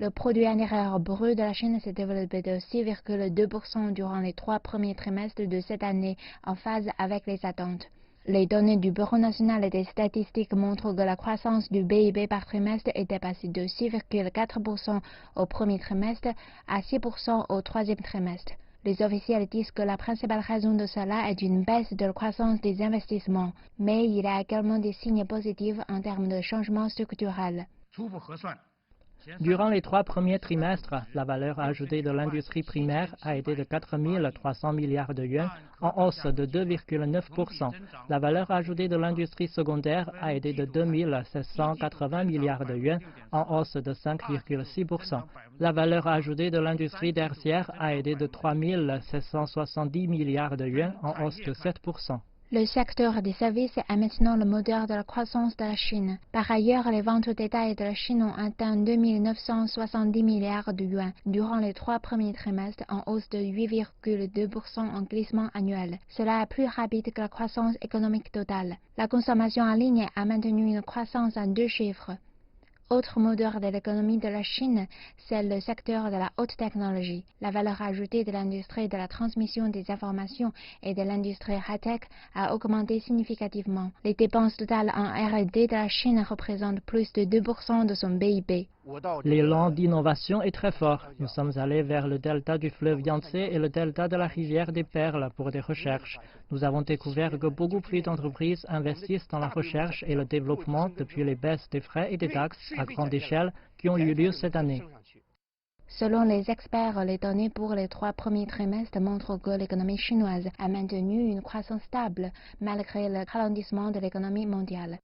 Le produit intérieur brut de la Chine s'est développé de 6,2% durant les 3 premiers trimestres de cette année, en phase avec les attentes. Les données du Bureau national des statistiques montrent que la croissance du PIB par trimestre est passée de 6,4% au premier trimestre à 6% au troisième trimestre. Les officiels disent que la principale raison de cela est une baisse de la croissance des investissements, mais il y a également des signes positifs en termes de changement structurel. Durant les 3 premiers trimestres, la valeur ajoutée de l'industrie primaire a été de 4 300 milliards de yuans, en hausse de 2,9%. La valeur ajoutée de l'industrie secondaire a été de 2 780 milliards de yuans, en hausse de 5,6%. La valeur ajoutée de l'industrie tertiaire a été de 3 770 milliards de yuans, en hausse de 7%. Le secteur des services est maintenant le moteur de la croissance de la Chine. Par ailleurs, les ventes au détail de la Chine ont atteint 2 970 milliards de yuans durant les 3 premiers trimestres, en hausse de 8,2% en glissement annuel. Cela est plus rapide que la croissance économique totale. La consommation en ligne a maintenu une croissance en 2 chiffres. Autre moteur de l'économie de la Chine, c'est le secteur de la haute technologie. La valeur ajoutée de l'industrie de la transmission des informations et de l'industrie high-tech a augmenté significativement. Les dépenses totales en R&D de la Chine représentent plus de 2% de son PIB. L'élan d'innovation est très fort. Nous sommes allés vers le delta du fleuve Yangtze et le delta de la rivière des Perles pour des recherches. Nous avons découvert que beaucoup plus d'entreprises investissent dans la recherche et le développement depuis les baisses des frais et des taxes à grande échelle qui ont eu lieu cette année. Selon les experts, les données pour les 3 premiers trimestres montrent que l'économie chinoise a maintenu une croissance stable malgré le ralentissement de l'économie mondiale.